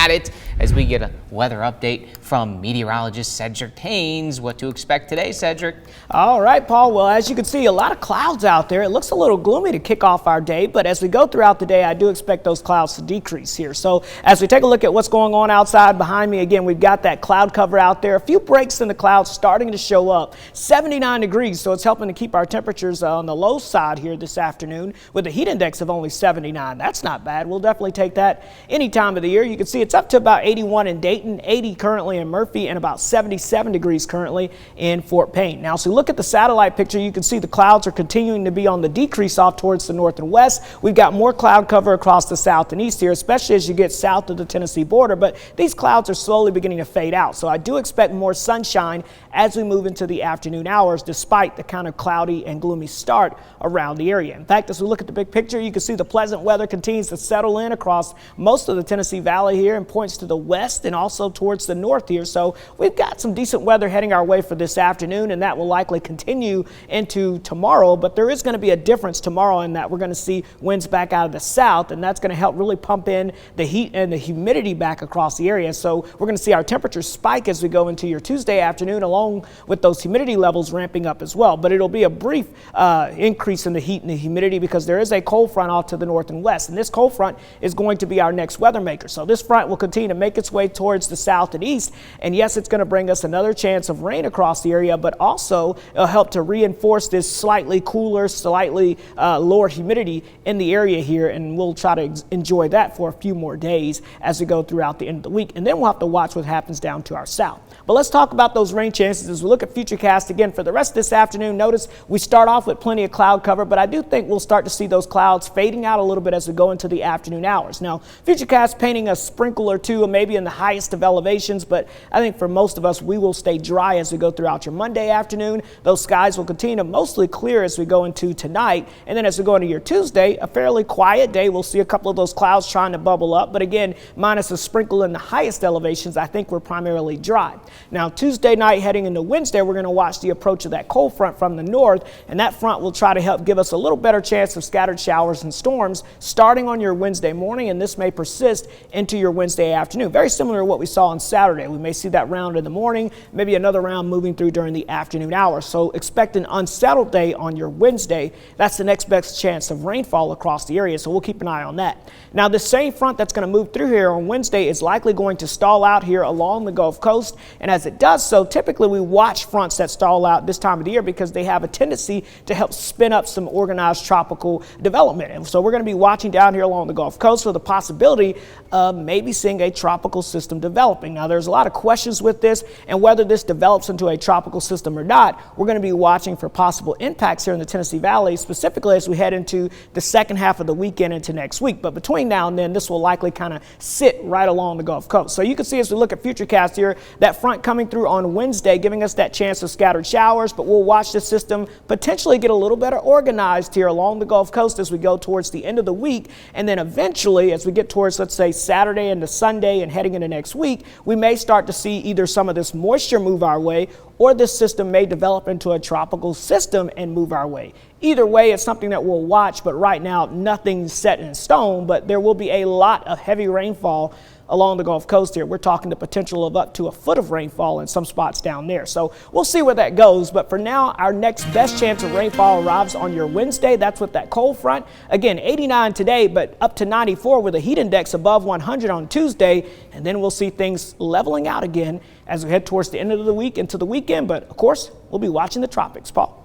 at it as we get a weather update from meteorologist Cedric Haynes. What to expect today, Cedric? All right, Paul. Well, as you can see, a lot of clouds out there. It looks a little gloomy to kick off our day, but as we go throughout the day, I do expect those clouds to decrease here. So as we take a look at what's going on outside behind me, again, we've got that cloud cover out there. A few breaks in the clouds starting to show up. 79 degrees, so it's helping to keep our temperatures on the low side here this afternoon with a heat index of only 79. That's not bad. We'll definitely take that any time of the year. You can see it's up to about 81 in Dayton, 80 currently in Murphy, and about 77 degrees currently in Fort Payne. Now, so look at the satellite picture. You can see the clouds are continuing to be on the decrease off towards the north and west. We've got more cloud cover across the south and east here, especially as you get south of the Tennessee border, but these clouds are slowly beginning to fade out. So I do expect more sunshine as we move into the afternoon hours, despite the kind of cloudy and gloomy start around the area. In fact, as we look at the big picture, you can see the pleasant weather continues to settle in across most of the Tennessee Valley here and points to the west and also towards the north here. So we've got some decent weather heading our way for this afternoon, and that will likely continue into tomorrow. But there is going to be a difference tomorrow in that we're going to see winds back out of the south, and that's going to help really pump in the heat and the humidity back across the area. So we're going to see our temperatures spike as we go into your Tuesday afternoon, along with those humidity levels ramping up as well. But it'll be a brief increase in the heat and the humidity because there is a cold front off to the north and west, and this cold front is going to be our next weather maker. So this front will continue to make its way towards the south and east, and yes, it's going to bring us another chance of rain across the area, but also it'll help to reinforce this slightly cooler, slightly lower humidity in the area here, and we'll try to enjoy that for a few more days as we go throughout the end of the week, and then we'll have to watch what happens down to our south. But let's talk about those rain chances as we look at Futurecast again for the rest of this afternoon. Notice we start off with plenty of cloud cover, but I do think we'll start to see those clouds fading out a little bit as we go into the afternoon hours. Now, Futurecast painting a sprinkle or two, maybe in the highest of elevations, but I think for most of us, we will stay dry as we go throughout your Monday afternoon. Those skies will continue to mostly clear as we go into tonight, and then as we go into your Tuesday, a fairly quiet day. We'll see a couple of those clouds trying to bubble up, but again, minus a sprinkle in the highest elevations, I think we're primarily dry. Now, Tuesday night heading into Wednesday, we're going to watch the approach of that cold front from the north, and that front will try to help give us a little better chance of scattered showers and storms starting on your Wednesday morning, and this may persist into your Wednesday afternoon. Very similar to what we saw on Saturday. We may see that round in the morning, maybe another round moving through during the afternoon hours. So expect an unsettled day on your Wednesday. That's the next best chance of rainfall across the area, so we'll keep an eye on that. Now, the same front that's going to move through here on Wednesday is likely going to stall out here along the Gulf Coast, and as it does so, typically we watch fronts that stall out this time of the year because they have a tendency to help spin up some organized tropical development. And so we're going to be watching down here along the Gulf Coast for the possibility of maybe seeing a tropical system developing. Now, there's a lot of questions with this and whether this develops into a tropical system or not. We're going to be watching for possible impacts here in the Tennessee Valley, specifically as we head into the second half of the weekend into next week. But between now and then, this will likely kind of sit right along the Gulf Coast. So you can see as we look at Futurecast here, that front coming through on Wednesday, giving us that chance of scattered showers, but we'll watch the system potentially get a little better organized here along the Gulf Coast as we go towards the end of the week. And then eventually, as we get towards, let's say, Saturday into Sunday and heading into next week, we may start to see either some of this moisture move our way, or this system may develop into a tropical system and move our way. Either way, it's something that we'll watch, but right now, nothing's set in stone, but there will be a lot of heavy rainfall along the Gulf Coast here. We're talking the potential of up to a foot of rainfall in some spots down there. So we'll see where that goes. But for now, our next best chance of rainfall arrives on your Wednesday. That's with that cold front. Again, 89 today, but up to 94 with a heat index above 100 on Tuesday. And then we'll see things leveling out again as we head towards the end of the week into the weekend. But of course, we'll be watching the tropics. Paul.